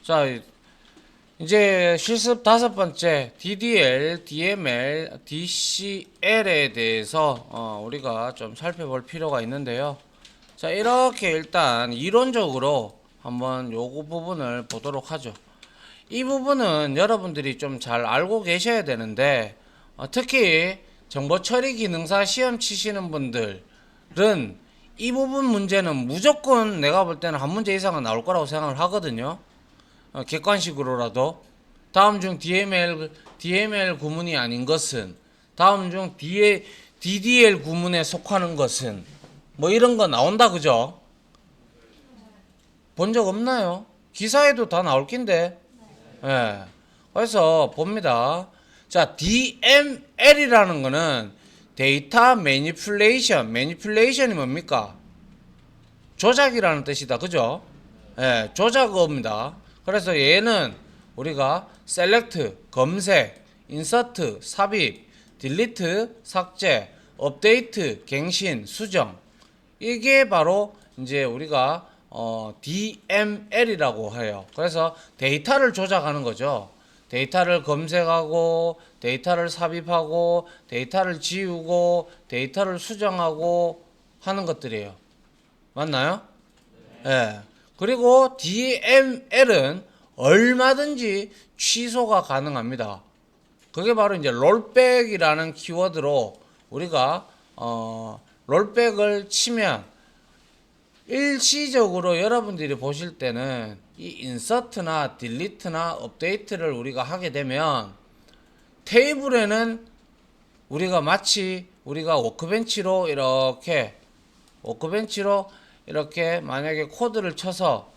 자, 이제 실습 5번째 DDL, DML, DCL에 대해서 우리가 좀 살펴볼 필요가 있는데요. 자, 이렇게 일단 이론적으로 한번 요거 부분을 보도록 하죠. 이 부분은 여러분들이 좀 잘 알고 계셔야 되는데 특히 정보 처리 기능사 시험 치시는 분들은 이 부분 문제는 무조건 내가 볼 때는 한 문제 이상은 나올 거라고 생각을 하거든요. 객관식으로라도 다음 중 DML 구문이 아닌 것은, 다음 중 DDL 구문에 속하는 것은, 뭐 이런 거 나온다 그죠? 본 적 없나요? 기사에도 다 나올 낀데. 예. 그래서 봅니다. 자, DML이라는 거는 데이터 매니플레이션이 뭡니까? 조작이라는 뜻이다. 그죠? 예, 조작어입니다. 그래서 얘는 우리가 셀렉트, 검색, 인서트, 삽입, 딜리트, 삭제, 업데이트, 갱신, 수정. 이게 바로 이제 우리가 DML이라고 해요. 그래서 데이터를 조작하는 거죠. 데이터를 검색하고, 데이터를 삽입하고, 데이터를 지우고, 데이터를 수정하고 하는 것들이에요. 맞나요? 예. 그리고 DML은 얼마든지 취소가 가능합니다. 그게 바로 이제 롤백이라는 키워드로 우리가 롤백을 치면 일시적으로 여러분들이 보실 때는 이 인서트나 딜리트나 업데이트를 우리가 하게 되면 테이블에는 우리가 마치 우리가 워크벤치로 이렇게 만약에 코드를 쳐서,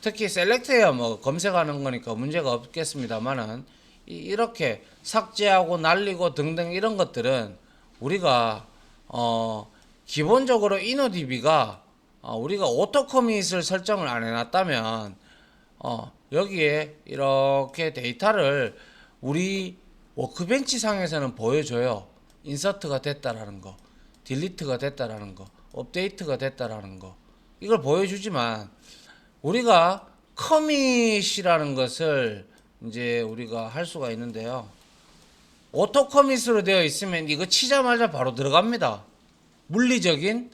특히 셀렉트해야 뭐 검색하는 거니까 문제가 없겠습니다만은 이렇게 삭제하고 날리고 등등 이런 것들은 우리가 기본적으로 이노DB가 우리가 오토커밋을 설정을 안 해놨다면 여기에 이렇게 데이터를 우리 워크벤치 상에서는 보여줘요. 인서트가 됐다라는 거, 딜리트가 됐다라는 거, 업데이트가 됐다라는 거, 이걸 보여주지만 우리가 커밋이라는 것을 이제 우리가 할 수가 있는데요. 오토 커밋으로 되어 있으면 이거 치자마자 바로 들어갑니다. 물리적인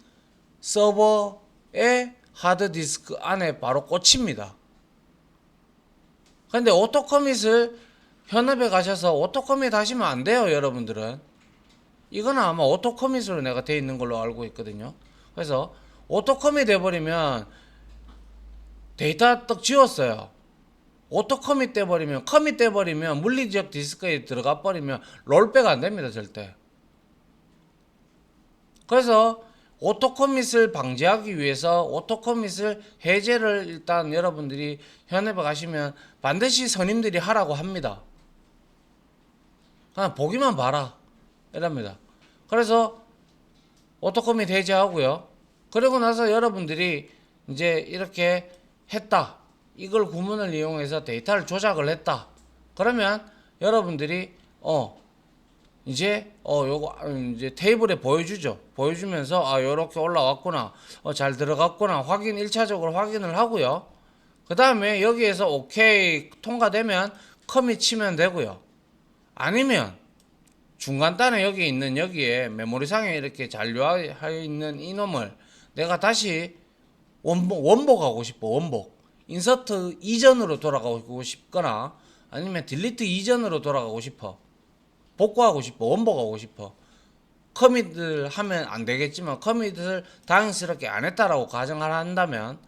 서버의 하드디스크 안에 바로 꽂힙니다. 근데 오토 커밋을 현업에 가셔서 오토 커밋 하시면 안 돼요, 여러분들은. 이거는 아마 오토 커밋으로 내가 되어 있는 걸로 알고 있거든요. 그래서 오토 커밋 돼버리면 데이터 떡 지웠어요. 오토 커밋 돼버리면, 커밋 돼버리면 물리적 디스크에 들어가 버리면 롤백 안 됩니다, 절대. 그래서 오토 커밋을 방지하기 위해서 오토 커밋을 해제를 일단 여러분들이 현업에 가시면 반드시 선임들이 하라고 합니다. 그냥 보기만 봐라 이랍니다. 그래서 오토 커밋 해제하고요. 그리고 나서 여러분들이 이제 이렇게 했다, 이걸 구문을 이용해서 데이터를 조작을 했다, 그러면 여러분들이 이제 요거 이제 테이블에 보여주죠. 보여주면서 요렇게 올라왔구나, 잘 들어갔구나, 1차적으로 확인을 하고요. 그 다음에 여기에서 오케이 통과되면 커밋 치면 되고요. 아니면 중간단에 여기 있는, 여기에 메모리상에 이렇게 잔류하여 있는 이놈을 내가 다시 원복하고 싶어. 원복. 인서트 이전으로 돌아가고 싶거나 아니면 딜리트 이전으로 돌아가고 싶어. 복구하고 싶어. 원복하고 싶어. 커밋을 하면 안 되겠지만 커밋을 다행스럽게 안 했다라고 가정을 한다면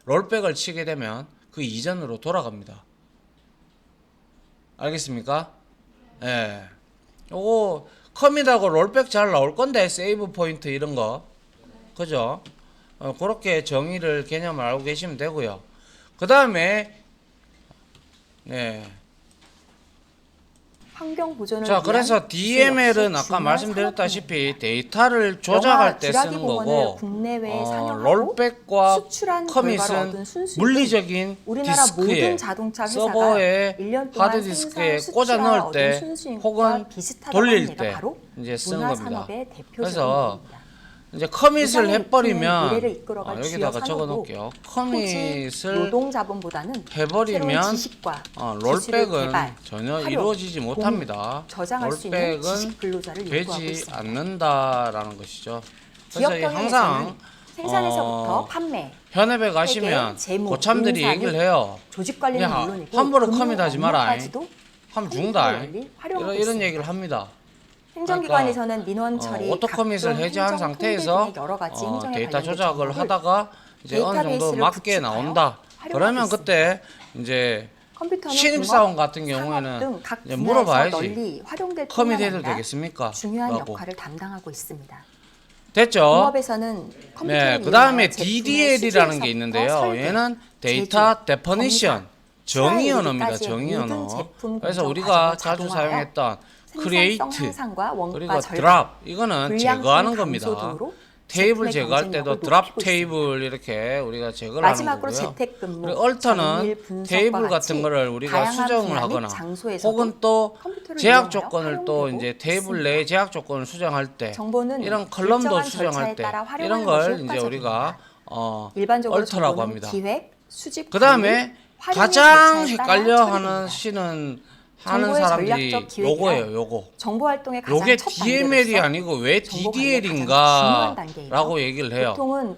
롤백을 치게 되면 그 이전으로 돌아갑니다. 알겠습니까? 예. 요거 커밋하고 롤백 잘 나올 건데, 세이브 포인트 이런 거. 그죠? 그렇게 정의를, 개념을 알고 계시면 되고요. 그 다음에 환경 보존을 자, 위한 그래서 기술 역시 DML은 아까 중요한 말씀드렸다시피 산업분야입니다. 데이터를 조작할 때 쥐라기 쓰는 공원을 거고, 국내외에 상영하고 롤백과 수출한 결과로 커밋은 얻은 순수익은 물리적인 우리나라 디스크에, 모든 자동차 회사가 서버에 1년 동안 하드디스크에 생산, 꽂아 수출하여 넣을 얻은 때 순수익과 혹은 비슷하다고 돌릴 합니다. 때 바로 이제 쓰는 겁니다. 문화산업의 대표적인 그래서 예입니다. 이제 커밋을 이상의 해버리면 미래를 이끌어갈 주요 여기다가 산업도 적어놓을게요. 토지, 커밋을 노동자본보다는 해버리면 새로운 지식과 기술을 롤백은 개발, 전혀 활용, 이루어지지 못합니다. 저장할 수 있는 롤백은 지식 근로자를 요구하고 되지 있습니다. 않는다라는 것이죠. 기업 그래서 경영에서는 항상 생산에서부터 판매, 현업에 가시면 회계, 재무, 고참들이 인사 얘기를 및 해요. 조직 관리는 야, 물론이고 함부로 금융 커밋하지 마라. 업무까지도 하면 컴퓨터를 죽는다. 널리 활용하고 이런 있습니다. 얘기를 합니다. 행정기관에서는 민원 처리, 오토 커밋을 각종 해제한 행정 상태에서 통계 등의 여러 가지 행정에 데이터 관련된 조작을 정보를 하다가 이제 어느 정도 데이터베이스를 맞게 구축하여 나온다. 활용하고 그러면 있습니다. 그때 이제 컴퓨터는 신입사원 공업, 같은 산업 경우에는 등각 이제 분야에서 물어봐야지. 널리 활용될 뿐만 커밋해도 아니라 되겠습니까? 중요한 라고. 역할을 담당하고 있습니다. 됐죠? 공업에서는 컴퓨터를 네, 그 다음에 이용하여 제품의 DDL이라는 게 수주에서부터 있는데요. 설계, 얘는 데이터 제조, 데퍼니션, 검사, 정의 수화에 언어입니다. 이르기까지의 정의 모든 언어. 제품 그래서 공정 우리가 과정을 자주 자동화하여 사용했던 생산성 크리에이트 향상과 원가 그리고 절감, 드랍 이거는 불량품 제거하는 감소 겁니다. 등으로 테이블 제품의 제거할 경쟁력을 때도 드랍 높이고 테이블 이렇게 우리가 제거를 마지막으로 하는 거고요. 재택근무, 그리고 얼터는 정밀 분석과 테이블 같이 같은 거를 우리가 다양한 수정을 분야 및 하거나 장소에서도 혹은 또 컴퓨터를 제약 이용하여 조건을 또 활용되고 이제 테이블 있습니다. 내 제약 조건을 수정할 때 정보는 이런 컬럼도 일정한 수정할 절차에 때 따라 이런 활용하는 걸 것이 이제 효과적입니다. 우리가 일반적으로 얼터라고 정보는 합니다. 기획, 수집, 그 다음에 관리, 가장 활용의 절차에 따라 헷갈려하는 처리됩니다. 하는 정보의 사람들이 전략적 기획이란 요거예요. 요거. 정보 활동의 가장 요게 첫 DML이 단계로서 아니고 왜 정보 관리의 가장 중요한 단계이죠. DDL인가라고 얘기를 해요. 보통은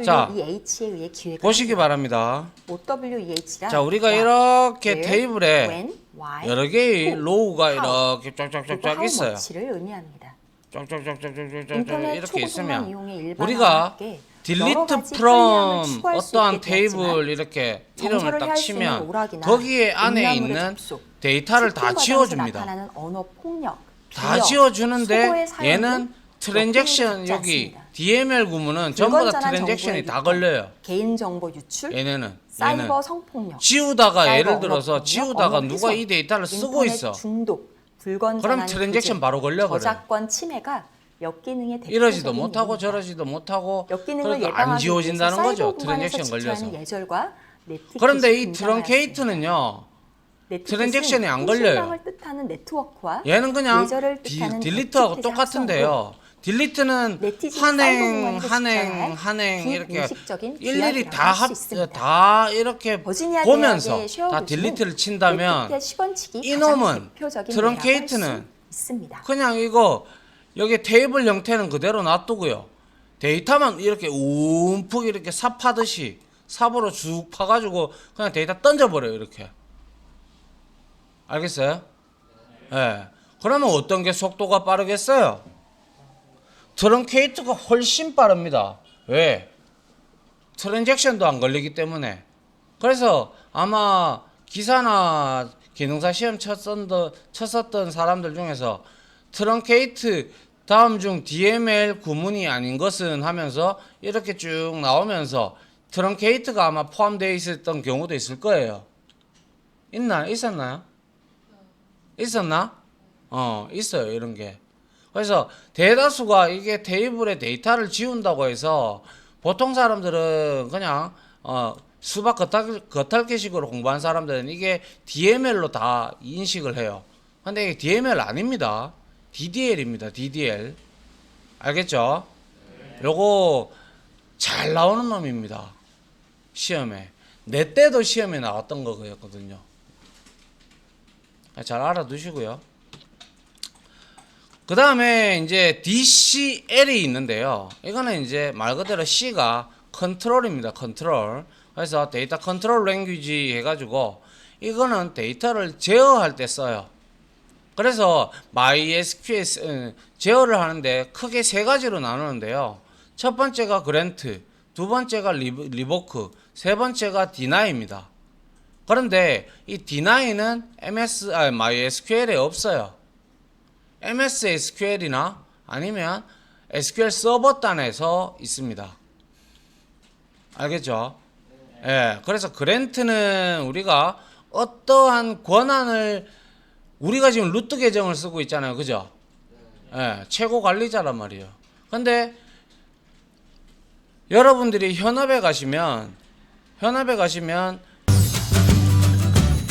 자, OWEH에 의해 기획을 보시기 바랍니다. OWEH란 자, 우리가 이렇게 테이블에 when, why, 여러 개의 who, 로우가 how, 이렇게 그리고 쫙쫙쫙쫙 how 있어요. much를 의미합니다. 쫙쫙쫙쫙쫙쫙 인터넷 이렇게 초고속망 있으면 이용의 일반화와 우리가 함께 딜리트 여러 가지 프롬 편리함을 추구할 수 어떠한 있게 되었지만 테이블 이렇게 이름을 정서를 딱 해할 수 있는 치면 오락이나 거기에 안에 음란물의 있는 접속, 데이터를 채팅 다 과정에서 지워줍니다. 나타나는 언어 폭력, 다 비력, 지워주는데 속어의 사용 얘는 등 트랜잭션 높이는 여기 적지 않습니다. DML 구문은 전부 다 불건전한 트랜잭션이 정보의 다 유통, 걸려요. 개인정보 유출, 얘네는 사이버 성폭력, 지우다가 사이버 예를 들어서 언어 폭력, 지우다가 언어 누가 훼손, 이 데이터를 쓰고 인터넷 있어. 중독, 불건전한 그럼 트랜잭션 교제, 바로 걸려버려요. 저작권 침해가 역기능의 대표적인 이러지도 못하고 예입니다. 저러지도 못하고 역기능을 그러니까 안 예방하기 지워진다는 위해서 거죠. 사이버 공간에서 트랜잭션 걸려서. 지출하는 예절과 네티켓이 그런데 이 등장하였습니다. 트렁케이트는요. 네티켓은 트랜잭션이 안 걸려요. 통신망을 뜻하는 네트워크와 얘는 그냥 예절을 뜻하는 딜리트하고 네티켓의 똑같은데요. 딜리트는 네티즌 한행 사이버 한행 이렇게 비의식적인 일일이 규약이라고 할수 다 있습니다. 이렇게 버지니아 보면서 대학의 쉐어 다 교수는 딜리트를 친다면 네티켓 10원치기 이놈은 가장 대표적인 트렁케이트는 예라고 할수 있습니다. 그냥 이거 여기 테이블 형태는 그대로 놔두고요. 데이터만 이렇게 움푹 이렇게 삽 파듯이 삽으로 쭉 파가지고 그냥 데이터 던져버려요. 이렇게. 알겠어요? 예. 네. 그러면 어떤 게 속도가 빠르겠어요? 트렁케이트가 훨씬 빠릅니다. 왜? 트랜잭션도 안 걸리기 때문에. 그래서 아마 기사나 기능사 시험 쳤었던 사람들 중에서 트렁케이트 다음 중 DML 구문이 아닌 것은 하면서 이렇게 쭉 나오면서 트렁케이트가 아마 포함되어 있었던 경우도 있을 거예요. 있었나요? 있었나? 있어요. 이런 게. 그래서 대다수가 이게 테이블에 데이터를 지운다고 해서 보통 사람들은 그냥 수박 겉핥기식으로 공부한 사람들은 이게 DML로 다 인식을 해요. 근데 이게 DML 아닙니다. DDL입니다. DDL. 알겠죠? 요거 잘 나오는 놈입니다. 시험에. 내 때도 시험에 나왔던 거였거든요. 잘 알아두시고요. 그 다음에 이제 DCL이 있는데요. 이거는 이제 말 그대로 C가 컨트롤입니다. 컨트롤. 그래서 데이터 컨트롤 랭귀지 해가지고 이거는 데이터를 제어할 때 써요. 그래서 MySQL 제어를 하는데 크게 세 가지로 나누는데요. 첫 번째가 그랜트, 두 번째가 리보크, 세 번째가 디나이입니다. 그런데 이 디나이는 MySQL에 없어요. MS SQL이나 아니면 SQL 서버단에서 있습니다. 알겠죠? 예. 그래서 그랜트는 우리가 어떠한 권한을 우리가 지금 루트 계정을 쓰고 있잖아요. 그죠? 예. 최고 관리자란 말이에요. 근데 여러분들이 현업에 가시면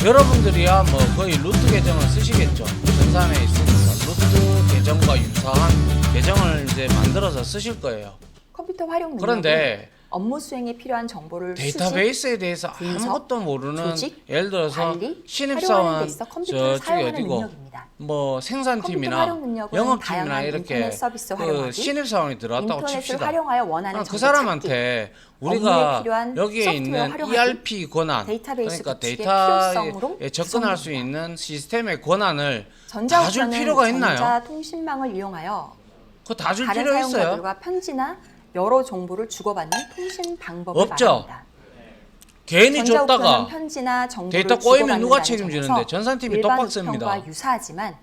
여러분들이야 뭐 거의 루트 계정을 쓰시겠죠. 전산에 있으니까. 루트 계정과 유사한 계정을 이제 만들어서 쓰실 거예요. 컴퓨터 활용 능력은 그런데 업무 수행에 필요한 정보를 데이터베이스에 대해서 분석, 아무것도 모르는 조직, 예를 들어서 관리, 활용하는 데 신입사원 있어 컴퓨터를 저쪽이 사용하는 어디고 능력입니다. 뭐 컴퓨터 생산팀이나 활용 능력은 영업팀이나 다양한 이렇게 인터넷 서비스 그 활용하기, 신입사원이 들어왔다고 인터넷을 칩시다. 활용하여 원하는 그 정보 사람한테 업무에 우리가 필요한 여기에 소프트웨어 있는 활용하기, ERP 권한, 데이터베이스 그러니까 구축의 데이터에 필요성으로 접근할 수 구성됩니다. 있는 시스템의 권한을 다 줄 전자우편은 필요가 있나요? 전자통신망을 이용하여 그거 다 줄 다른 필요 있어요? 사용자들과 편지나 여러 정보를 주고받는 통신 방법을 없죠. 말합니다. 괜히 전자우편은 줬다가 편지나 정보를 데이터 꼬이면 누가 주고받는다는 책임지는데 점에서 전산팀이 일반 똑박습니다. 우편과 유사하지만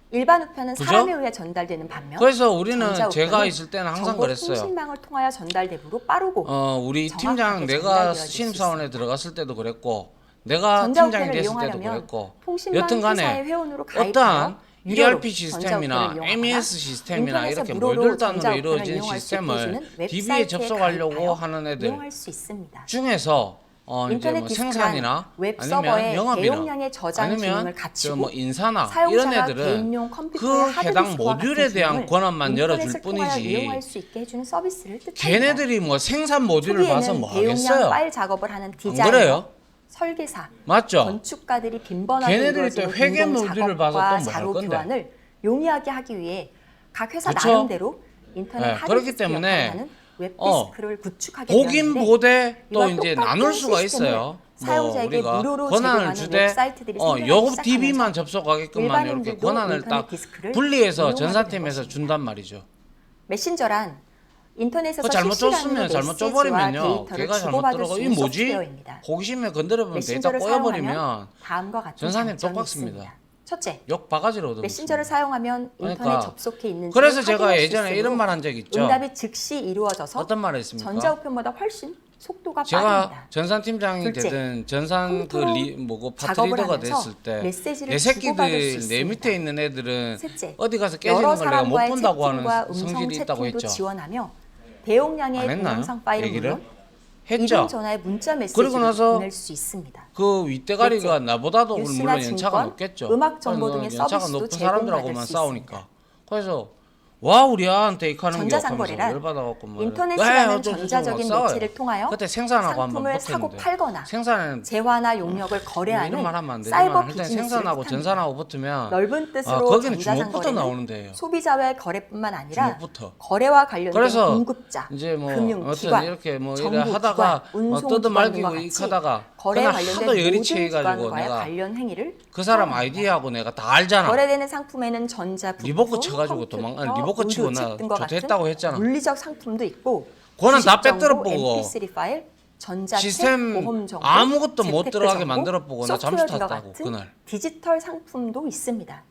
일반 우편은 그죠? 사람에 의해 전달되는 반면 그래서 우리는 전자우편은 제가 있을 때는 항상 정보 그랬어요. 통신망을 통하여 전달되므로 빠르고 우리 정확하게 팀장 내가 전달되어질 수 신입사원에 들어갔을 때도 그랬고 내가 팀장이 전자우편을 됐을 때도 이용하려면 그랬고 통신망 여튼간에 회사의 회원으로 어떠한 가입하여 유료로 ERP 시스템이나 전자우편을 이용하거나 MES 시스템이나 인터넷에서 이렇게 무료로 몰돌단으로 전자우편을 이루어진 이용할 수 있게 시스템을 해주는 DB에 웹사이트에 접속하려고 가입하여 하는 애들 이용할 수 있습니다. 중에서 이제 인터넷 뭐 디스크란 생산이나 웹 아니면 서버에 영업이나 대용량의 저장 아니면 기능을 갖추고 뭐 인사나 이런 사용자가 애들은 개인용 컴퓨터의 그 해당 하드디스크와 모듈에 같은 대한 기능을 권한만 열어줄 인터넷을 통하여 뿐이지 이용할 수 있게 해주는 서비스를 뜻합니다. 걔네들이 뭐 생산 모듈을 봐서 초기에는 뭐 대용량 하겠어요? 파일 작업을 하는 안 디자이너, 그래요? 설계사, 맞죠? 건축가들이 빈번하게 걔네들이 이루어지는 또 회계 공동 모듈을 봐서 작업과 또뭐할 자료 건데. 교환을 용이하게 하기 위해 각 회사 그쵸? 나름대로 인터넷 네, 그렇기 하드디스크 때문에 역할을 하는 웹디스크를 구축하게 보긴 되었는데 보되 또 이와 이제 똑같은 나눌 수가 시스템을 있어요. 뭐 사용자에게 우리가 무료로 권한을 제공하는 주되 웹사이트들이 생겨나기 요 시작하면서 DB만 접속하게끔만 이렇게 일반인들도 권한을 인터넷 딱 디스크를 분리해서 이용하게 전산팀에서 된 것입니다. 준단 말이죠. 메신저란 인터넷에서 그거 잘못 실시간으로 줬으면 잘못 메시지와 줘버리면요. 데이터를 걔가 잘못 주고받을 들어가 수 이 있는 뭐지? 소프트웨어입니다. 호기심에 건드려보면 데이터 메신저를 꼬여버리면 사용하면 다음과 같은 전산님 장점이 똑같습니다. 있습니다. 첫째, 욕 바가지로 얻어. 메신저를 사용하면 인터넷 그러니까 접속해 있는지 그래서 제가 예전에 이런 말 한 적 있죠. 응답이 즉시 이루어져서 어떤 말을 했습니까? 전자우편보다 훨씬 속도가 제가 빠릅니다. 전산팀장이 둘째, 되든 전산 그 컴퓨터로 뭐고 작업을 파트리더가 하면서 됐을 때 메시지를 내 주고받을 수 새끼들 내 밑에 있습니다. 있는 애들은 셋째, 어디 가서 깨지는 여러 걸 내가 못 사람과의 본다고 하는 채팅과 음성 성질이 있다고 채팅도 했죠. 지원하며 대용량의 안 했나요? 동영상 파일을 얘기를? 물론 했죠. 이동 전화의 문자 그리고 메시지를 나서 보낼 수 있습니다. 그 윗대가리가 넷째, 나보다도 뉴스나 물론 연차가 증권, 높겠죠. 음악 정보 등의 연차가 서비스도 높은 제공받을 사람들하고만 수 싸우니까. 그래서 와 우리 아한테 이카는 게 전자상거래란 열받아갖고 뭐 인터넷이라는 전자적인 매체를 통하여 그때 생산하고 한번 상품을 사고 붙었는데 팔거나 생산은 재화나 용역을 이런 거래하는 말 하면 안 되지만 사이버 일단 비즈니스를 생산하고 뜻합니다. 전산하고 붙으면 넓은 뜻으로 거기는 주목부터 전자상거래는 나오는데요. 소비자와의 거래뿐만 아니라 주목부터. 거래와 관련된 그래서 공급자, 이제 뭐 금융기관, 어떤 이렇게 뭐 이래 정부기관, 하다가 운송기관 뜯어말기고 등과 이렇게 같이 하다가 거래에 그날 관련된 하도 열이 모든 취해가지고 기관과의 내가 관련 행위를 그 사람 포함합니다. 아이디하고 내가 다 알잖아. 거래되는 상품에는 전자 부품, 리버크 쳐가지고 리버크 치고 나 의료책 등과 같은 좋댔다고 했잖아. 물리적 상품도 있고 그거는 다 주식 정보, 빼들어 보고 MP3 파일, 전자책, 시스템 보험 정보, 아무것도 못 재테크 들어가게 정보, 만들어 보고 나 잠수 소프트웨어 등과 탔다고 같은 그날. 디지털 상품도 있습니다.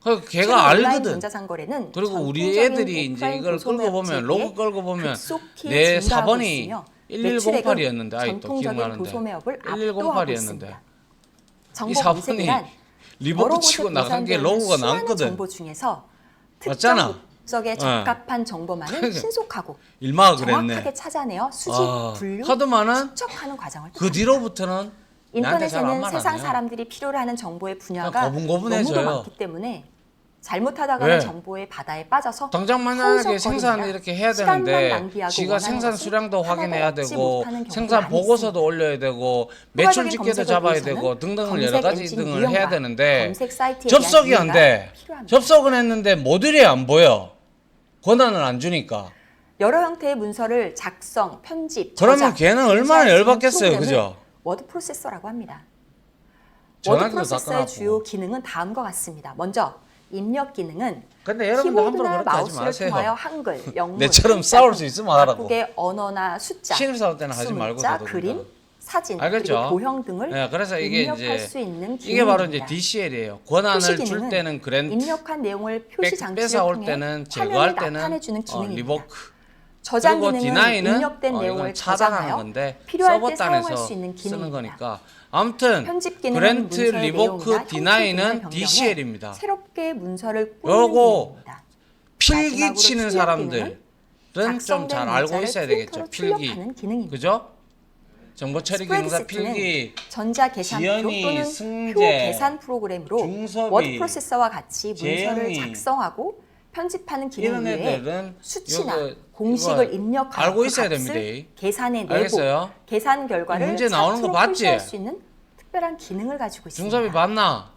그 최근 걔가 온라인 알거든. 전자상거래는 그리고 우리 전통적인 애들이 이제 오프라인 이걸 도소매 끌고 보면 로고 업체에 끌고 보면 급속히 내 증가하고 4번이 있으며 매출액은 1108이었는데 아직도 전통적인 기억나는데 도소매업을 1108 압도하고 이었는데 있습니다. 이 정보 4번이 검색이란 리버크 여러 치고 곳에 나간 게 보산되어 있는 로고가 수많은 나왔거든. 정보 중에서 특정 맞잖아. 목적에 적합한 정보만을 신속하고 일마가 정확하게 그랬네. 찾아내어 수집, 분류, 하드만은 추적하는 과정을 그 뜻합니다. 뒤로부터는 나한테 잘 인터넷에는 안 세상 말하네요. 사람들이 필요로 하는 정보의 분야가 고분고분해져요. 너무도 많기 때문에 잘못하다가는 왜? 정보의 바다에 빠져서 당장 만약에 생산을 허우적거리느라 이렇게 해야 시간만 되는데 낭비하고 지가 원하는 생산 것을 수량도 하나도 확인해야 얻지 되고 못하는 경우가 생산 많이 보고서도 있습니다. 올려야 되고 매출 추가적인 집계도 검색을 잡아야 위해서는 되고 등등을 검색 여러 가지 엔진 등을 이용과 해야 되는데 검색 사이트에 접속이 대한 안 돼. 이해가 필요합니다. 접속은 했는데 모듈이 안 보여. 권한을 안 주니까. 여러 형태의 문서를 작성, 편집, 그러면 저장, 걔는 얼마나 인쇄할 수 있는 열받겠어요, 프로그램을 그죠? 워드 프로세서라고 합니다. 워드 전화기도 다 프로세서의 끊었고. 주요 기능은 다음과 같습니다. 먼저 입력 기능은 근데 여러분도 함부로 키보드나 그렇게 하지 마우스를 통하여 마세요. 한글, 영문, 내처럼 한자 싸울 등 수 있으면 하라고. 각국의 언어나 숫자, 신입사원 때는 하지 말고 수문자, 저도 그림, 그러니까. 사진, 알겠죠? 그리고 도형 등을 네, 그래서 이게 입력할 이제 수 있는 이게 바로 이제 기능입니다. DCL이에요. 권한을 표시 줄 기능은 때는 그랜트, 입력한 내용을 표시 장치를 뺏어올 통해 때는 화면에 제거할 때는 나타내주는 기능입니다. 리버크. 저장 그리고 기능은 디나이는 입력된 이건 내용을 차단하는 저장하여 건데 필요할 서버 때 사용할 단에서 수 있는 쓰는 기능입니다. 거니까 아무튼 편집 기능은 그랜트, 문서의 리버크, 내용이나 디나이는 형식 등을 DCL입니다. 변경해 새롭게 문서를 꾸미는 요거 기능입니다. 필기 마지막으로 치는 출력 사람들은 좀 작성된 잘 알고 문자를 있어야 되겠죠. 필터로 필기. 출력하는 기능입니다. 그죠? 정보 처리 기능사 스프레드시트는 필기, 전자계산표 지연이, 또는 승재, 표 계산 프로그램으로 중섭이, 워드 프로세서와 같이 문서를 재영이, 작성하고 편집하는 이런 기능 외에 애들은 수치나 요거- 공식을 이거 입력하고 알고 그 있어야 값을 됩니다. 계산해 내고 알겠어요? 계산 결과를 문제 나오는 거 차트로 봤지? 표시할 수 있는 특별한 기능을 가지고 있습니다. 중섭이 맞나?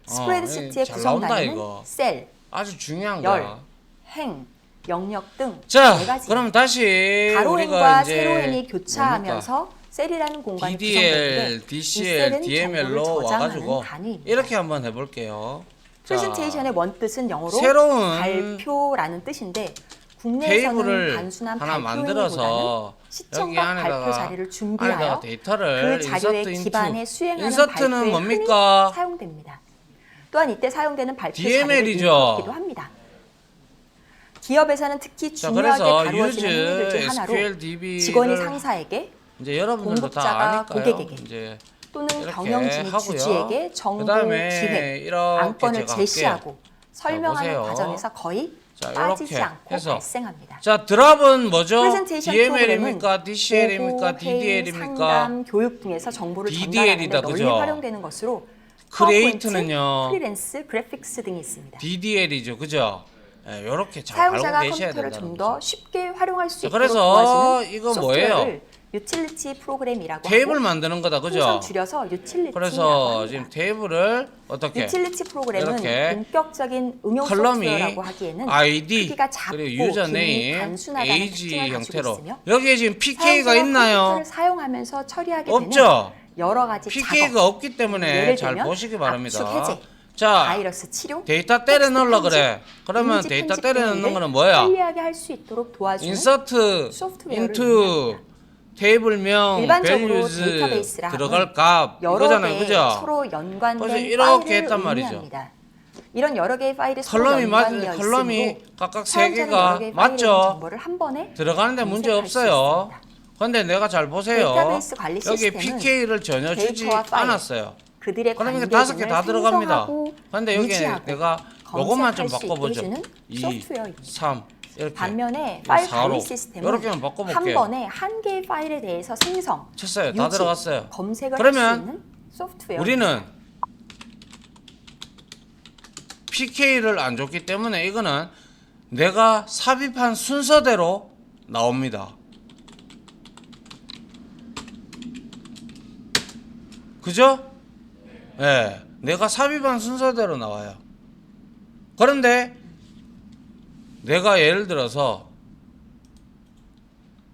스프레드시트의 잘 구성 나온다, 단위는 이거. 셀, 아주 중요한 열, 거야. 행, 영역 등 자, 4가지. 그럼 다시 가로행과 우리가 이제 세로행이 교차하면서 셀이라는 공간이 DDL, 구성되는데 DCL, DML로 와가지고 단위입니다. 이렇게 한번 해볼게요. 자, 프레젠테이션의 원뜻은 영어로 새로운 발표라는 뜻인데 테이블을 국내에서는 단순한 하나 발표보다는 만들어서 여기 시청각 발표 안에다가 자료를 준비하여 데이터를 그 자료에 인서트 기반해 인투. 수행하는 인서트는 발표에 뭡니까? 흔히 사용됩니다. 또한 이때 사용되는 발표 DML 이죠. 자료를 인풋기도 합니다. 기업에서는 특히 자, 중요하게 그래서 다루어지는 행위들 중 use 하나로 SQL DB를 직원이 상사에게 이제 여러분들도 다 공급자가 아니까요. 고객에게 이제 또는 이렇게 경영진이 하고요. 주주에게 정보 그다음에 기획, 이렇게 안건을 제가 제시하고 설명하는 보세요. 과정에서 거의 자, 빠지지 이렇게 않고 해서. 발생합니다. 자, 드랍은 뭐죠? 프레젠테이션 DML입니까? 프로그램은 DCL입니까? 보고, 회의, DDL입니까? 상담, 교육 등에서 정보를 전달하는 데 DDL이다, 널리 그죠? 활용되는 것으로 크리에이트는요? 프리랜스, 그래픽스 등이 있습니다. DDL이죠, 그죠? 이렇게 잘 사용자가 알고 계셔야 컴퓨터를 된다는 좀 거죠. 더 쉽게 활용할 수 자, 있도록 그래서 도와주는 이거 소프트웨어를 뭐예요? 유틸리티 프로그램이라고 테이블 하고 만드는 거다, 풍선 그죠? 줄여서 유틸리티라고 그래서 합니다. 지금 테이블을 어떻게 유틸리티 프로그램은 이렇게 본격적인 응용 컬럼이 소프트웨어라고 하기에는 ID 크기가 작고 그리고 기능이 유저네임, 단순하다는 age 특징을 가지고 형태로 있으며 여기에 지금 PK가 사용자가 있나요? 컴퓨터를 사용하면서 처리하게 없죠? 되는 여러 가지 PK가 작업, 없기 때문에 예를 잘 들면 보시기 바랍니다. 압축 해제, 자, 바이러스 치료, 데이터 때려 넣으려 텍스트 그래. 편집, 그러면 이미지 데이터 편집 때려 등을 넣는 거는 뭐야? 편리하게 할 수 있도록 도와주는 인서트 소프트웨어를 인투 의미합니다. 테이블명 일반적으로 밸류즈 데이터베이스라 들어갈 값 여러 이거잖아요, 개의 그죠? 서로 연관된 그래서 이렇게 파일을 했단 말이죠. 의미합니다. 이런 여러 개의 파일이 서로 컬럼이 연관되어 컬럼이 있으므로 각각 세 사용자는 여러 개가 개의 파일에 있는 맞죠? 정보를 한 번에 들어가는데 문제 검색할 수 없어요. 있습니다. 근데 내가 잘 보세요. 데이터베이스 관리 여기 시스템은 PK를 전혀 주지 데이터와 파일, 않았어요. 그들의 그러니까 관계 5개 다 등을 들어갑니다. 생성하고 근데 여기 유지하고 내가 요것만 좀 검색할 수 있게 바꿔보죠. 해주는 2, 소프트웨어입니다. 3 이렇게 반면에 파일 4로 관리 시스템은 이렇게만 한 바꿔볼게요. 번에 한 개의 파일에 대해서 생성, 쳤어요. 다 유지, 들어갔어요. 검색을 할 그러면 수 있는 소프트웨어. 우리는 PK를 안 줬기 때문에 이거는 내가 삽입한 순서대로 나옵니다. 그죠? 예. 내가 삽입한 순서대로 나와요. 그런데 내가 예를 들어서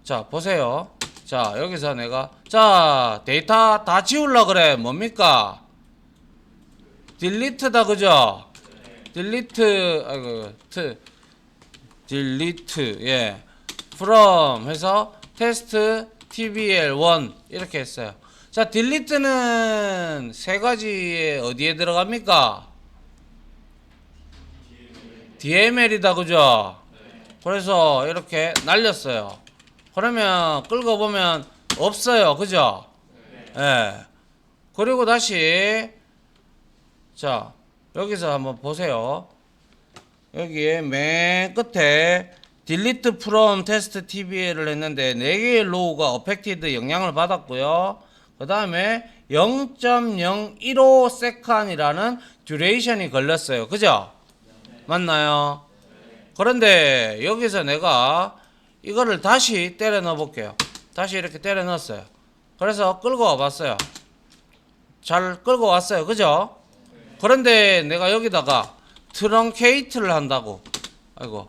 자, 보세요. 자, 여기서 내가 자, 데이터 다 지우려 그래. 뭡니까? 딜리트다, 그죠? 딜리트, 아이고, 딜리트, 예. from 해서 테스트 tbl1 이렇게 했어요. 자, 딜리트는 세 가지에 어디에 들어갑니까? DML이다, 그죠? 그래서 이렇게 날렸어요. 그러면 끌고 보면 없어요, 그죠? 예. 그리고 다시 자, 여기서 한번 보세요. 여기에 맨 끝에 delete from test tbl을 했는데 4개의 로우가 affected 영향을 받았고요. 그 다음에 0.015 second이라는 duration이 걸렸어요. 그죠? 맞나요? 그런데 여기서 내가 이거를 다시 때려 넣어 볼게요. 다시 이렇게 때려 넣었어요. 그래서 끌고 와 봤어요. 잘 끌고 왔어요. 그죠? 그런데 내가 여기다가 트렁케이트를 한다고. 아이고.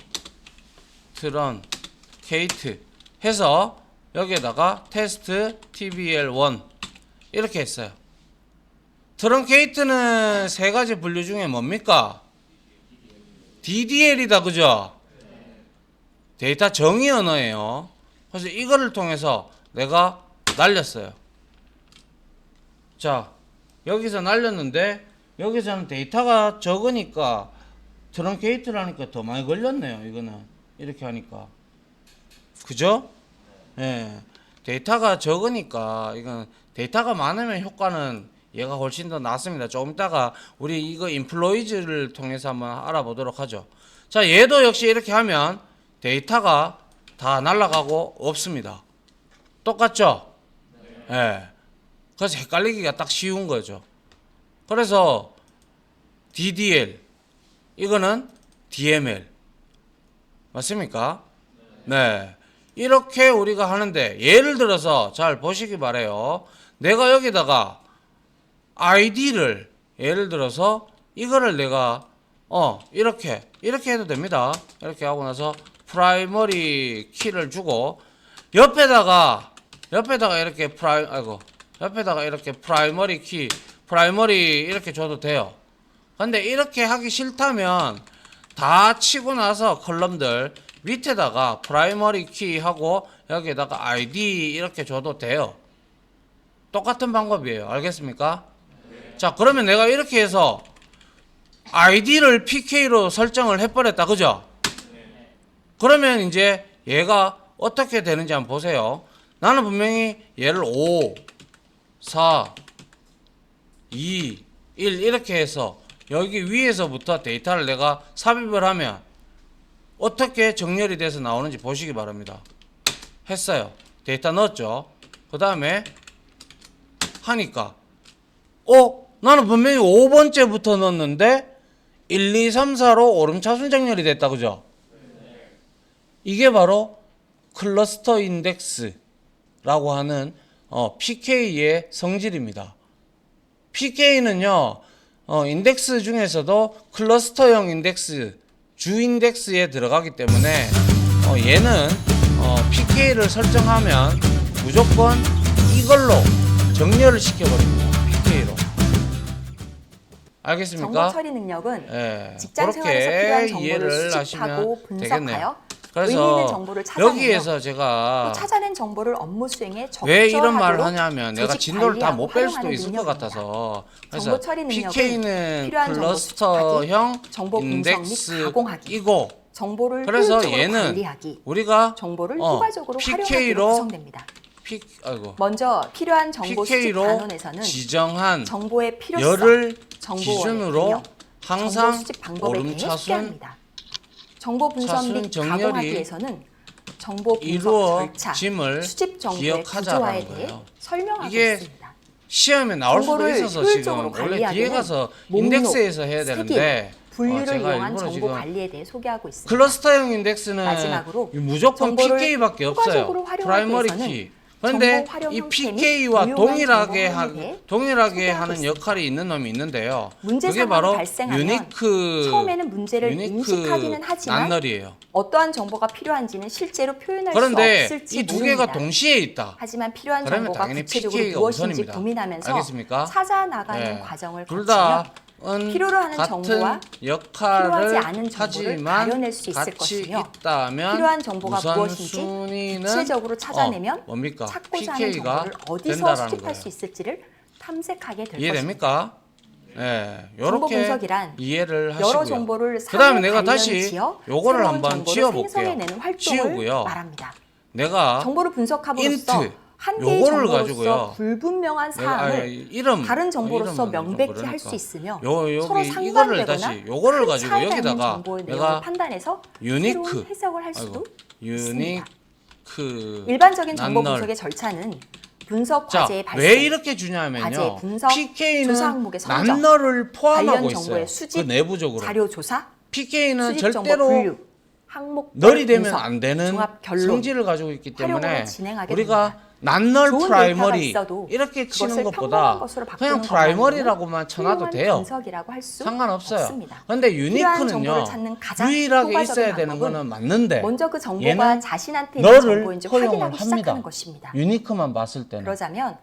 트렁케이트 해서 여기에다가 테스트 tbl1 이렇게 했어요. 트렁케이트는 세 가지 분류 중에 뭡니까? DDL이다, 그죠? 데이터 정의 언어예요. 그래서 이거를 통해서 내가 날렸어요. 자, 여기서 날렸는데 여기서는 데이터가 적으니까 트렁케이트를 하니까 더 많이 걸렸네요. 이거는 이렇게 하니까, 그죠? 예, 데이터가 적으니까 이건 데이터가 많으면 효과는 얘가 훨씬 더 낫습니다. 조금 있다가 우리 이거 인플로이즈를 통해서 한번 알아보도록 하죠. 자, 얘도 역시 이렇게 하면 데이터가 다 날아가고 없습니다. 똑같죠? 예. 그래서 헷갈리기가 딱 쉬운 거죠. 그래서 DDL 이거는 DML 맞습니까? 네. 이렇게 우리가 하는데 예를 들어서 잘 보시기 바래요. 내가 여기다가 ID를 예를 들어서 이거를 내가 이렇게 해도 됩니다. 이렇게 하고 나서 프라이머리 키를 주고 옆에다가 이렇게 옆에다가 이렇게 프라이머리 이렇게 줘도 돼요. 근데 이렇게 하기 싫다면 다 치고 나서 컬럼들 밑에다가 프라이머리 키 하고 여기에다가 ID 이렇게 줘도 돼요. 똑같은 방법이에요. 알겠습니까? 자, 그러면 내가 이렇게 해서 ID를 PK로 설정을 해버렸다. 그죠? 그러면 이제 얘가 어떻게 되는지 한번 보세요. 나는 분명히 얘를 5, 4, 2, 1 이렇게 해서 여기 위에서부터 데이터를 내가 삽입을 하면 어떻게 정렬이 돼서 나오는지 보시기 바랍니다. 했어요. 데이터 넣었죠. 그 다음에 하니까 나는 분명히 5번째부터 넣었는데 1, 2, 3, 4로 오름차순 정렬이 됐다. 그죠? 이게 바로 클러스터 인덱스라고 하는 PK의 성질입니다. PK는요 인덱스 중에서도 클러스터형 인덱스 주 인덱스에 들어가기 때문에 얘는 PK를 설정하면 무조건 이걸로 정렬을 시켜버립니다. PK로. 알겠습니까? 정보 처리 능력은 예, 직장 생활에서 필요한 정보를 이해를 수집하고 하시면 되겠네요. 분석하여 의미 있는 그래서 정보를 찾아내며 여기에서 또 제가 찾아낸 정보를 업무 수행에 왜 이런 말을 적절하도록 하냐면 내가 조직 진도를 다 관리하고 못 뺄 수도 활용하는 있을 것 능력입니다. 같아서 그래서 정보 처리 능력은 PK는 필요한 정보 클러스터형 정보 분석 및 가공하기, 인덱스이고 정보를 그래서 효율적으로 얘는 관리하기, 우리가 정보를 효과적으로 활용하기로 PK로 구성됩니다. 먼저 필요한 정보 수집 PK로 단원에서는 지정한 정보의 필요성, 열을 정보원의 기준으로 개념, 항상 정보 수집 방법에 대해 오름차순 소개합니다. 정보 분석 차순 및 정렬이 가공하기에서는 정보 분석 절차, 이루어짐을 수집 정보의 기억하자라는 구조화에 대해 거예요. 설명하겠습니다. 시험에 나올 수도 정보를 있어서 효율적으로 지금 원래 뒤에 관리하기는 가서 목록, 인덱스에서 해야 되는데 분류를 제가 이용한 일부러 정보 지금 관리에 대해 소개하고 있습니다. 클러스터형 인덱스는 마지막으로 무조건 정보를 PK밖에 없어요. 효과적으로 활용하기 프라이머리 위해서는 키. 그런데 정보 활용 이 형태 및 PK와 유용한 동일하게 정보 활용에 동일하게 소개하고 하는 있습니다. 역할이 있는 놈이 있는데요. 문제 그게 상황이 바로 발생하면 유니크 처음에는 문제를 인식하기는 하지만 난널이에요. 어떠한 정보가 필요한지는 실제로 표현할 수 그런데 없을지 이 두 개가 모릅니다. 동시에 있다. 하지만 필요한 그러면 정보가 당연히 구체적으로 PK가 무엇인지 우선입니다. 고민하면서 알겠습니까? 찾아 나가는 네. 과정을 둘 거치며 다은 필요로 하는 같은 정보와 역할을 필요하지 않은 정보를 하지만 가려낼 수 있을 같이 것이며 있다면 필요한 정보가 무엇인지 우선순위는 구체적으로 찾아내면 뭡니까? 찾고자 하는 PK가 정보를 어디서 된다라는 수집할 거예요. 수 있을지를 탐색하게 될 것입니다. 이해됩니까? 네, 정보 요렇게 분석이란 이해를 하시고요. 여러 정보를 그다음에 내가 상호 다시 관련 지어 요거를 새로운 한번 정보를 지워볼게요. 생성해내는 활동을 지우고요. 말합니다. 내가 정보를 분석함으로써 인트 한 개의 요거를 정보로서 가지고요. 불분명한 내가 사항을 이름 다른 정보로서 이름은 좀 명백히 할 그러니까. 수 있으며 여기 서로 이거를 상반되거나 다시 요거를 큰 가지고 차이가 있는 여기다가 정보의 내가 내용을 판단해서 유니크 새로운 해석을 할 수도 있습니다. 유니크 일반적인 정보 난널. 분석의 절차는 분석 자, 과제의 발생, 왜 이렇게 과제 주냐면요. 분석, 조사 PK는 항목의 선정, 난널을 포함하고 관련 있어요. 정보의 그 수집, 내부적으로. 자료 조사, PK는 수집 정보 절대로 분류, 항목 널이 되면 분석, 안 되는 종합 결론, 성질을 가지고 있기 때문에 활용으로 진행하게 우리가 됩니다. 난널 좋은 프라이머리 데이터가 있어도 이렇게 치는 그것을 것보다 평범한 것으로 바꾸는 그냥 프라이머리라고만 쳐놔도 훌륭한 돼요. 분석이라고 할 수 상관없어요. 없습니다. 근데 필요한 유니크는요. 정보를 찾는 가장 유일하게 효과적인 있어야 되는 방법은 거는 맞는데 먼저 그 정보가 얘는 자신한테 있는 너를 정보인지 허용을 확인하기 합니다. 시작하는 것입니다. 유니크만 봤을 때는. 그러자면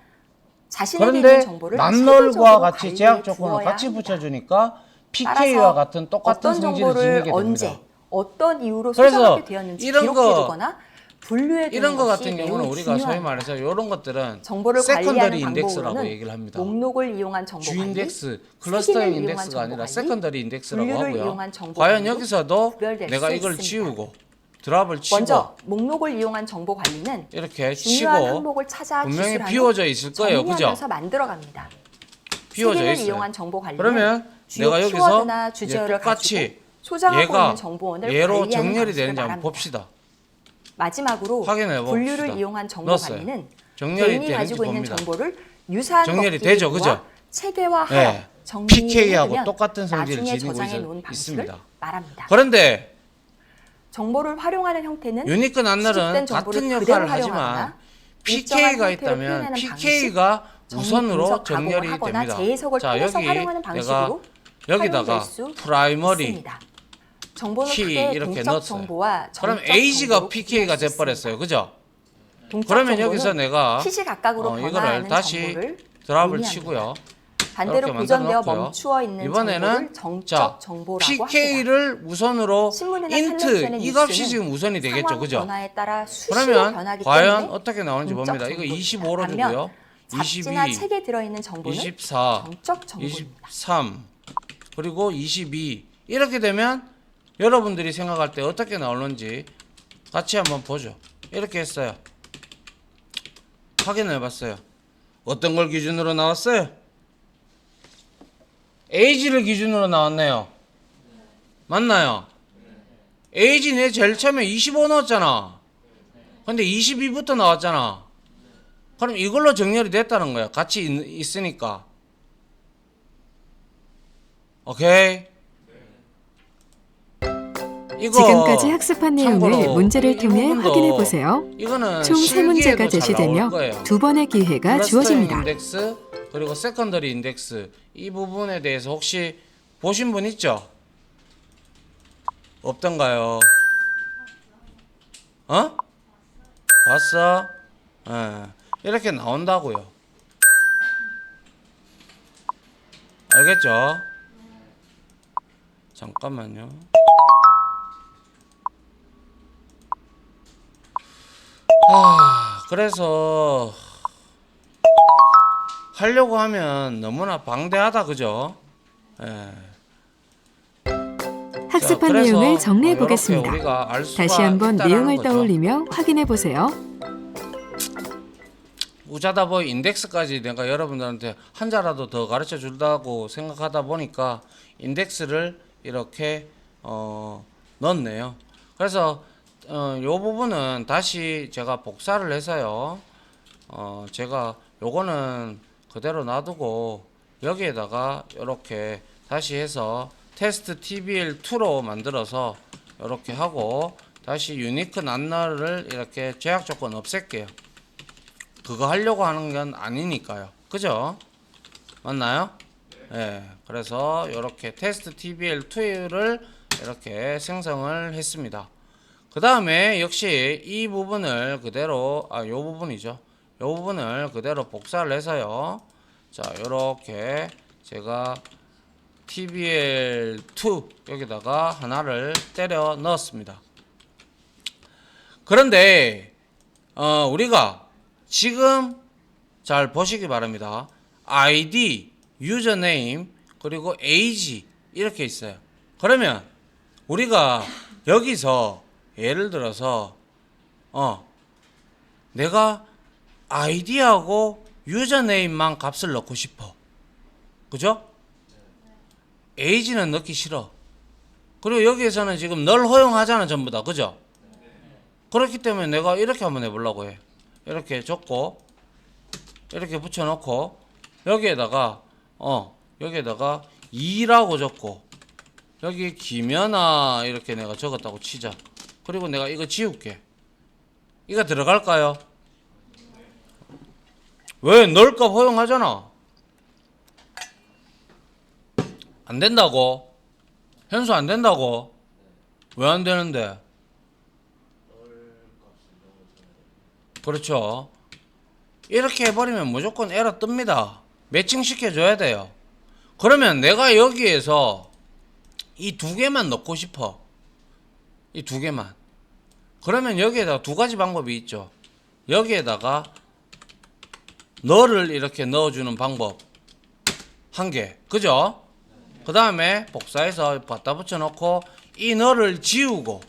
자신에게 있는 그런데 정보를 난널과 세부적으로 같이 관리해 제약 조건을 두어야 같이 합니다. 붙여주니까 PK와 따라서 같은 똑같은 어떤 성질을 정보를 지니게 언제 됩니다. 어떤 이유로 그래서 소장하게 되었는지 이런 기록해두거나 분류해두는 이런 거 것이 같은 매우 경우는 우리가 소위 중요합니다. 말해서 이런 것들은 정보를 세컨더리 관리하는 인덱스라고 방법으로는 얘기를 합니다. 목록을 이용한 정보 주 관리, 인덱스, 클러스터형 세기를 인덱스가 이용한 아니라 정보 세컨더리 관리, 인덱스라고 분류를 하고요. 이용한 정보 과연 관리도 여기서도 구별될 내가 수 이걸 있습니다. 지우고 드랍을 치고 먼저 목록을 이용한 정보 관리는 이렇게 중요한 치고 항목을 찾아 분명히 기술하는 비워져 있을 거예요. 그죠? 정리하면서 만들어갑니다. 비워져 세기를 있어요. 이용한 정보 관리는 그러면 주요 내가 여기서 키워드나 이제 주제어를 똑같이 가지고 소장하고 얘가 있는 정보원을 얘로 관리하는 정렬이 방식을 되는지 한번 말합니다. 봅시다. 마지막으로 확인해 봅시다. 분류를 이용한 정보 넣었어요. 관리는 정렬이 개인이 되는지 가지고 있는 봅니다. 정보를 유사한 정렬이 것끼리 되죠, 모아 그죠? 체계화하여 예. PK하고 정리해두면 똑같은 성질을 나중에 지니고 저장해 놓은 방식을 있습니다. 말합니다. 그런데 정보를 활용하는 형태는 유니크 낱날은 수집된 정보를 같은 그대로 역할을 하지만 활용하거나 PK가 일정한 형태로 있다면 표현하는 PK가 정리 우선으로 분석 정렬이 가공을 하거나 됩니다. 재해석을 자, 통해서 여기 활용하는 방식으로 여기다가 활용될 수 프라이머리 있습니다. 정보는 키 크게 이렇게 동적 넣었어요. 정보와 그럼 정적 에이지가 정보로 PK가 구분할 수 돼버렸어요. 있습니다. 그죠? 동적 그러면 정보는 여기서 내가 시시각각으로 이거를 변화하는 다시 정보를 드랍을 의미합니다. 치고요. 반대로 이렇게 보존되어 만들어 멈추어 있는 이번에는 정보를 정적 자, 정보라고 합니다. PK를 우선으로 신문이나 인트 텔레비전의 이 값이 뉴스는 지금 우선이 되겠죠. 상황 그죠? 변화에 따라 수시로 그러면 변하기 과연 때문에 어떻게 나오는지 동적 봅니다. 이거 정보입니다. 25로 반면 주고요. 잡지나 22, 책에 들어있는 정보는 24, 정적 정보입니다. 23 그리고 22 이렇게 되면 여러분들이 생각할 때 어떻게 나오는지 같이 한번 보죠. 이렇게 했어요. 확인해 봤어요. 어떤 걸 기준으로 나왔어요? 에이지를 기준으로 나왔네요. 맞나요? 에이지 내 제일 처음에 25 넣었잖아. 근데 22부터 나왔잖아. 그럼 이걸로 정렬이 됐다는 거야. 같이 있으니까. 오케이. 이거 지금까지 학습한 내용을 참고로 문제를 이 통해 부분도 확인해 보세요. 이거는 총 3문제가 실기에도 잘 제시되며 나올 거예요. 두 번의 기회가 클러스터 주어집니다. 인덱스 그리고 세컨더리 인덱스 이 부분에 대해서 혹시 보신 분 있죠? 없던가요? 어? 봤어? 예. 이렇게 나온다고요. 알겠죠? 잠깐만요. 그래서 하려고 하면 너무나 방대하다, 그죠? 예. 학습한 자, 그래서 내용을 정리해 이렇게 보겠습니다. 우리가 알 수가 다시 한번 있다라는 내용을 거죠. 떠올리며 확인해 보세요. 우자다보 인덱스까지 내가 여러분들한테 한자라도 더 가르쳐 준다고 생각하다 보니까 인덱스를 이렇게 넣었네요. 그래서 요 부분은 다시 제가 복사를 해서요. 제가 요거는 그대로 놔두고 여기에다가 이렇게 다시 해서 테스트 TBL2로 만들어서 이렇게 하고 다시 유니크 낱날을 이렇게 제약 조건 없앨게요. 그거 하려고 하는 건 아니니까요. 그죠? 맞나요? 네. 그래서 이렇게 테스트 TBL2를 이렇게 생성을 했습니다. 그 다음에 역시 이 부분을 그대로 요 부분이죠. 요 부분을 그대로 복사를 해서요. 자, 요렇게 제가 TBL2 여기다가 하나를 때려 넣었습니다. 그런데 우리가 지금 잘 보시기 바랍니다. ID, 유저네임, 그리고 age 이렇게 있어요. 그러면 우리가 여기서 예를 들어서 내가 아이디하고 유저네임만 값을 넣고 싶어. 그죠? 에이지는 넣기 싫어. 그리고 여기에서는 지금 널 허용하잖아 전부 다. 그죠? 그렇기 때문에 내가 이렇게 한번 해보려고 해. 이렇게 적고 이렇게 붙여놓고 여기에다가 2라고 적고 여기 김연아 이렇게 내가 적었다고 치자. 그리고 내가 이거 지울게. 이거 들어갈까요? 왜? 널값 허용하잖아. 안 된다고? 현수 안 된다고? 왜 안 되는데? 그렇죠. 이렇게 해버리면 무조건 에러 뜹니다. 매칭 시켜줘야 돼요. 그러면 내가 여기에서 이 두 개만 넣고 싶어. 이 두 개만. 그러면 여기에다가 두 가지 방법이 있죠. 여기에다가 너를 이렇게 넣어주는 방법 한 개. 그죠? 그 다음에 복사해서 갖다 붙여놓고 이 너를 지우고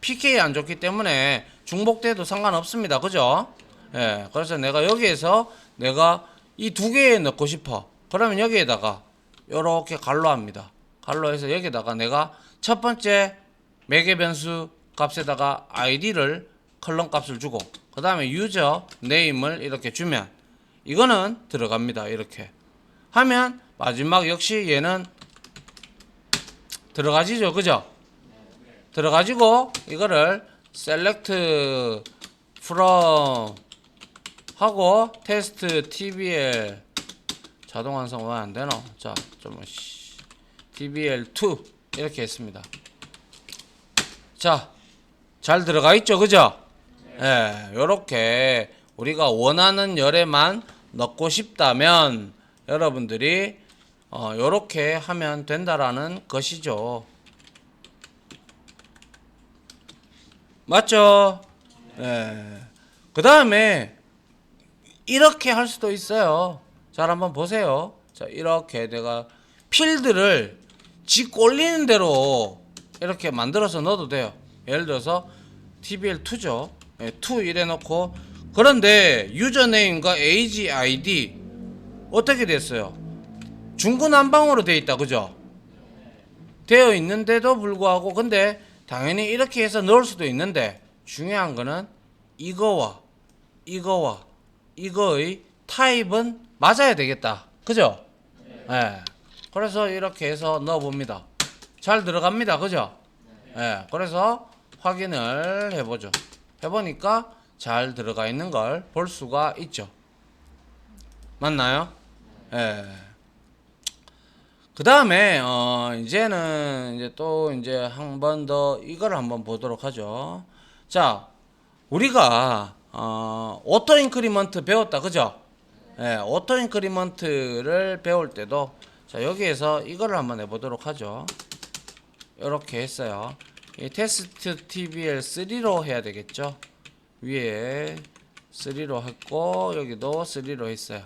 PK 안 좋기 때문에 중복돼도 상관없습니다. 그죠? 예. 그래서 내가 여기에서 내가 이 두 개에 넣고 싶어. 그러면 여기에다가 요렇게 갈로합니다. 갈로해서 여기다가 내가 첫 번째 매개 변수 값에다가 id를 컬럼 값을 주고 그 다음에 유저 네임을 이렇게 주면 이거는 들어갑니다. 이렇게 하면 마지막 역시 얘는 들어가지죠. 그죠? 들어가지고 이거를 select from 하고 테스트 tbl 자동 완성 왜 안 되노? 자, 좀 tbl2 이렇게 했습니다. 자, 잘 들어가 있죠, 그죠? 예, 요렇게 우리가 원하는 열에만 넣고 싶다면 여러분들이 요렇게 하면 된다라는 것이죠. 맞죠? 예. 그 다음에 이렇게 할 수도 있어요. 잘 한번 보세요. 자, 이렇게 내가 필드를 지 꼴리는 대로 이렇게 만들어서 넣어도 돼요. 예를 들어서 tbl2죠. 예, 2 이래 놓고 그런데 유저네임과 age id 어떻게 됐어요? 중구난방으로 되어 있다. 그죠? 되어 있는데도 불구하고 근데 당연히 이렇게 해서 넣을 수도 있는데 중요한 거는 이거와 이거의 타입은 맞아야 되겠다. 그죠? 예. 그래서 이렇게 해서 넣어 봅니다. 잘 들어갑니다. 그죠? 예. 그래서 확인을 해보죠. 해보니까 잘 들어가 있는 걸 볼 수가 있죠. 맞나요? 예. 그 다음에 이제는 이제 또 이제 한 번 더 이걸 한번 보도록 하죠. 자, 우리가 오토 인크리먼트 배웠다. 그죠? 예, 오토 인크리먼트를 배울 때도 자, 여기에서 이거를 한번 해보도록 하죠. 이렇게 했어요. 이 테스트 tbl3로 해야 되겠죠. 위에 3로 했고 여기도 3로 했어요.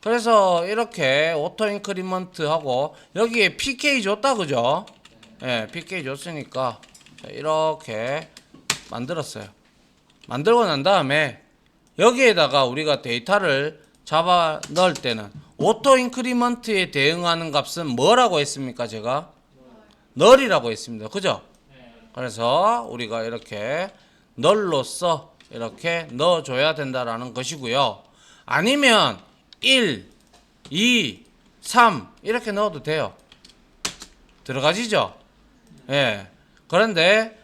그래서 이렇게 오토 인크리먼트 하고 여기에 pk 줬다. 그죠? 예, pk 줬으니까 이렇게 만들었어요. 만들고 난 다음에 여기에다가 우리가 데이터를 잡아 넣을 때는 오토 인크리먼트에 대응하는 값은 뭐라고 했습니까? 제가 널이라고 했습니다. 그죠? 그래서 우리가 이렇게 널로서 이렇게 넣어줘야 된다라는 것이고요. 아니면 1, 2, 3 이렇게 넣어도 돼요. 들어가지죠? 예. 그런데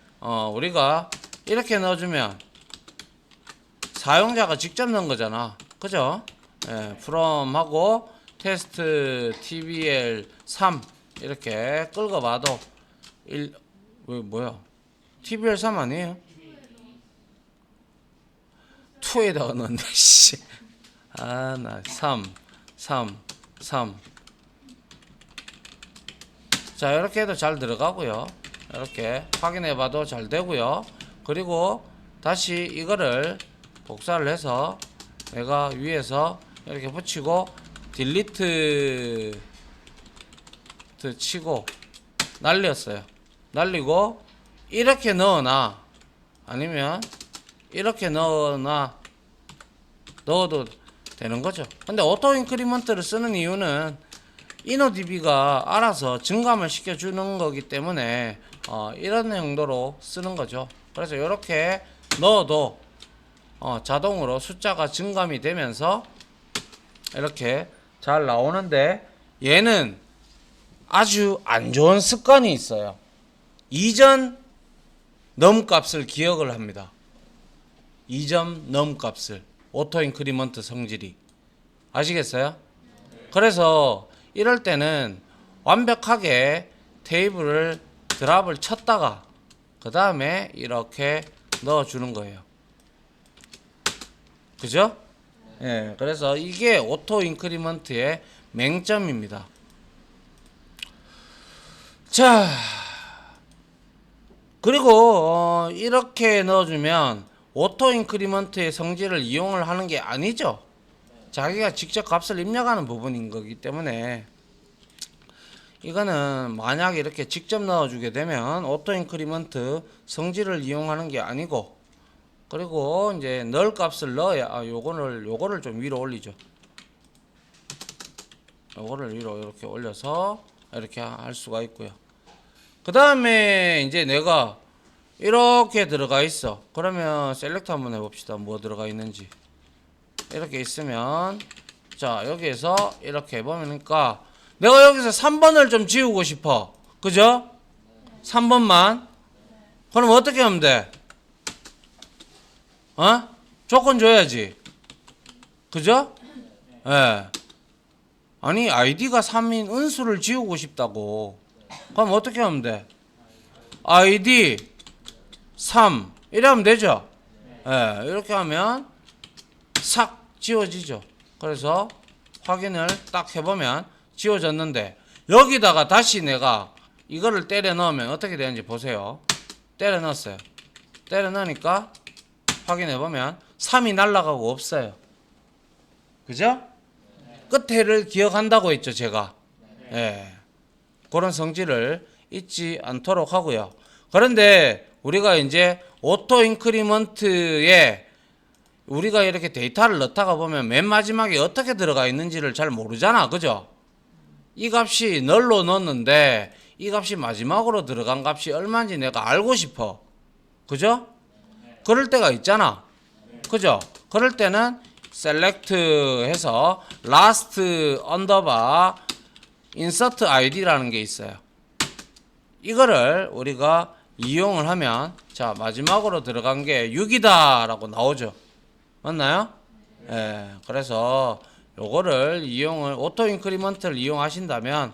우리가 이렇게 넣어주면 사용자가 직접 넣은 거잖아. 그죠? 예, from 하고 테스트 tbl 3 이렇게 끌어봐도 1 뭐야? tbl 3 아니에요? 2에다가 넣었네. 씨. 아, 나 3. 자, 이렇게 해도 잘 들어가고요. 이렇게 확인해 봐도 잘 되고요. 그리고 다시 이거를 복사를 해서 내가 위에서 이렇게 붙이고 딜리트 치고 날렸어요. 날리고 이렇게 넣어놔. 아니면 이렇게 넣어도 되는 거죠. 근데 오토 인크리먼트를 쓰는 이유는 이노DB가 알아서 증감을 시켜주는 거기 때문에 이런 용도로 쓰는 거죠. 그래서 이렇게 넣어도 자동으로 숫자가 증감이 되면서 이렇게 잘 나오는데 얘는 아주 안 좋은 습관이 있어요. 이전 넘값을 기억을 합니다. 이전 넘값을 오토 인크리먼트 성질이 아시겠어요? 그래서 이럴 때는 완벽하게 테이블을 드랍을 쳤다가 그 다음에 이렇게 넣어주는 거예요. 그죠? 예, 그래서 이게 오토 인크리먼트의 맹점입니다. 자, 그리고 이렇게 넣어주면 오토 인크리먼트의 성질을 이용을 하는 게 아니죠. 자기가 직접 값을 입력하는 부분인 거기 때문에 이거는 만약에 이렇게 직접 넣어주게 되면 오토 인크리먼트 성질을 이용하는 게 아니고, 그리고 이제 널 값을 넣어야 요거를 좀 위로 올리죠. 요거를 위로 이렇게 올려서 이렇게 할 수가 있고요. 그 다음에 이제 내가 이렇게 들어가 있어. 그러면 셀렉트 한번 해봅시다. 뭐 들어가 있는지. 이렇게 있으면 자 여기에서 이렇게 해보니까 내가 여기서 3번을 좀 지우고 싶어. 그죠? 3번만. 그럼 어떻게 하면 돼? 어? 조건 줘야지. 그죠? 예. 아니 아이디가 3인 은수를 지우고 싶다고. 그럼 어떻게 하면 돼? 아이디 3 이러면 되죠? 예. 이렇게 하면 싹 지워지죠. 그래서 확인을 딱 해보면 지워졌는데 여기다가 다시 내가 이거를 때려 넣으면 어떻게 되는지 보세요. 때려 넣었어요. 때려 넣으니까 확인해보면 3이 날아가고 없어요. 그죠? 끝에를 기억한다고 했죠 제가. 예. 그런 성질을 잊지 않도록 하고요. 그런데 우리가 이제 오토 인크리먼트에 우리가 이렇게 데이터를 넣다가 보면 맨 마지막에 어떻게 들어가 있는지를 잘 모르잖아. 그죠? 이 값이 널로 넣었는데 이 값이 마지막으로 들어간 값이 얼마인지 내가 알고 싶어. 그죠? 그럴 때가 있잖아. 그죠? 그럴 때는 select 해서 last underbar insert id라는 게 있어요. 이거를 우리가 이용을 하면 자 마지막으로 들어간 게 6이다 라고 나오죠. 맞나요? 예. 그래서 요거를 이용을 오토 인크리먼트를 이용하신다면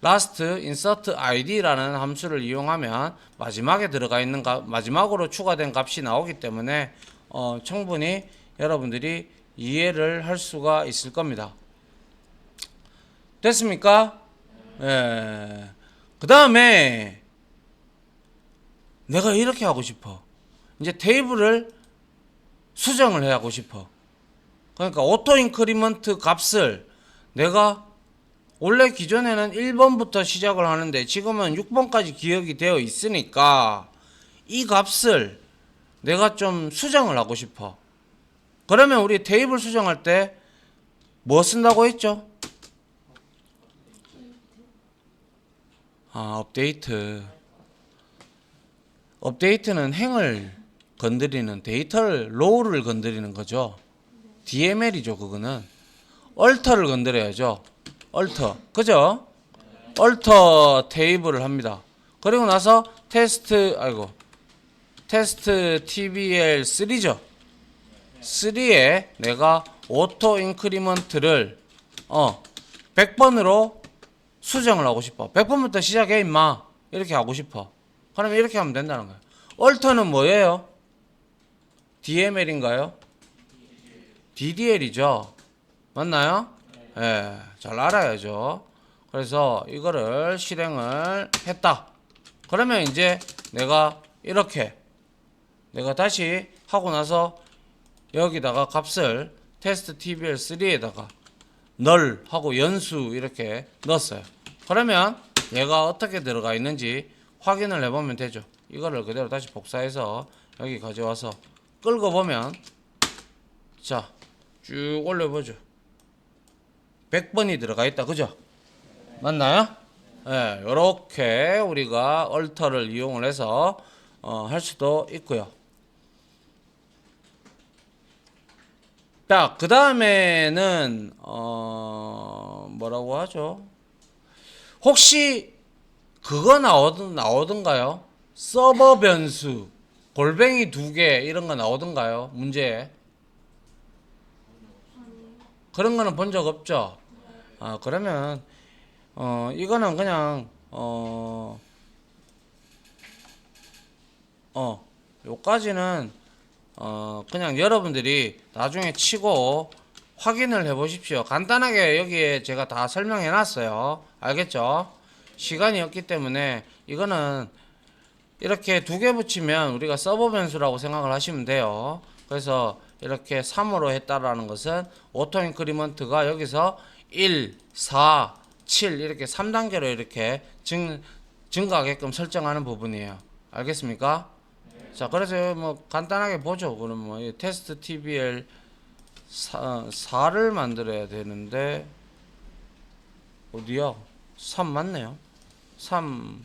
last insert id라는 함수를 이용하면 마지막에 들어가 있는 값, 마지막으로 추가된 값이 나오기 때문에 충분히 여러분들이 이해를 할 수가 있을 겁니다. 됐습니까? 예. 그 다음에 내가 이렇게 하고 싶어. 이제 테이블을 수정을 해 하고 싶어. 그러니까 오토 인크리먼트 값을 내가 원래 기존에는 1번부터 시작을 하는데 지금은 6번까지 기억이 되어 있으니까 이 값을 내가 좀 수정을 하고 싶어. 그러면 우리 테이블 수정할 때 뭐 쓴다고 했죠? 업데이트. 업데이트는 행을 건드리는 데이터를 로우를 건드리는 거죠. DML이죠. 그거는 얼터를 건드려야죠. 얼터. 그죠? 얼터 테이블을 합니다. 그리고 나서 테스트 TBL3죠. 3에 내가 오토 인크리먼트를 100번으로 수정을 하고 싶어. 100번부터 시작해 임마. 이렇게 하고 싶어. 그러면 이렇게 하면 된다는 거예요. 얼터는 뭐예요? DML인가요? DDL이죠. 맞나요? 예, 잘 알아야죠. 그래서 이거를 실행을 했다. 그러면 이제 내가 이렇게 내가 다시 하고 나서 여기다가 값을 테스트 TBL3에다가 널 하고 연수 이렇게 넣었어요. 그러면 얘가 어떻게 들어가 있는지 확인을 해보면 되죠. 이거를 그대로 다시 복사해서 여기 가져와서 끌고 보면 자 쭉 올려보죠. 100번이 들어가 있다. 그죠? 맞나요? 예, 요렇게 우리가 얼터를 이용을 해서 할 수도 있고요. 자, 그 다음에는 뭐라고 하죠? 혹시 그거 나오던가요? 서버 변수 골뱅이 2개 이런 거 나오던가요? 문제에 그런 거는 본 적 없죠? 그러면 이거는 그냥 요까지는 그냥 여러분들이 나중에 치고 확인을 해 보십시오. 간단하게 여기에 제가 다 설명해 놨어요. 알겠죠? 시간이 없기 때문에 이거는 이렇게 2개 붙이면 우리가 서버 변수라고 생각을 하시면 돼요. 그래서 이렇게 3으로 했다라는 것은 오토 인크리먼트가 여기서 1, 4, 7 이렇게 3단계로 이렇게 증가하게끔 설정하는 부분이에요. 알겠습니까? 자, 그래서 뭐 간단하게 보죠. 그럼 뭐 테스트 TBL 4를 만들어야 되는데 어디야? 3 맞네요. 3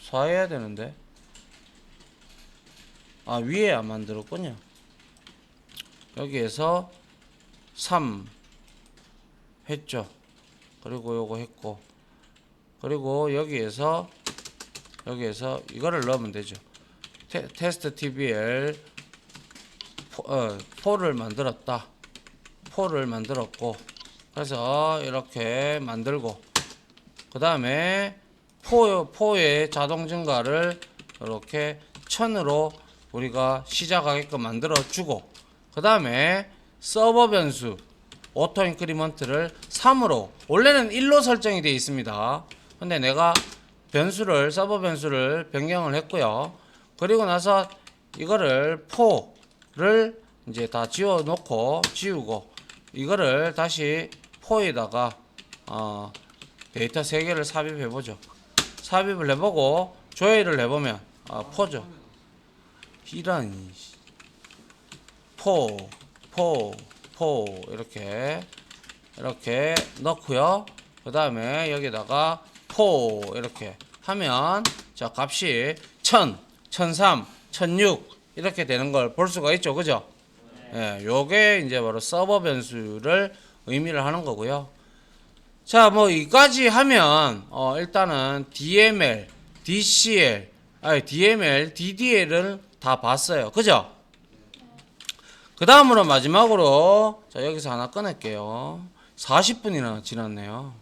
4해야 되는데. 아, 위에 안 만들었군요. 여기에서 3 했죠. 그리고 요거 했고, 그리고 여기에서 이거를 넣으면 되죠. 테스트 TBL 4를 만들었다. 4를 만들었고, 그래서 이렇게 만들고, 그 다음에 4의 자동 증가를 이렇게 1000으로 우리가 시작하게끔 만들어 주고, 그 다음에 서버 변수 오토 인크리먼트를 3으로, 원래는 1로 설정이 되어 있습니다. 근데 내가 서버 변수를 변경을 했고요. 그리고 나서 이거를 4를 이제 다 지우고, 이거를 다시 4에다가 데이터 3개를 삽입해 보죠. 삽입을 해보고 조회를 해보면 4죠. 이런 4 이렇게 넣고요. 그 다음에 여기다가 4 이렇게 하면 자, 값이 1000, 1003, 1006 이렇게 되는 걸 볼 수가 있죠. 그죠? 예, 요게 이제 바로 서버 변수를 의미를 하는 거고요. 자, 뭐 이까지 하면 일단은 DML, DCL, DML, DDL은 다 봤어요. 그죠? 그 다음으로 마지막으로 자, 여기서 하나 꺼낼게요. 40분이나 지났네요.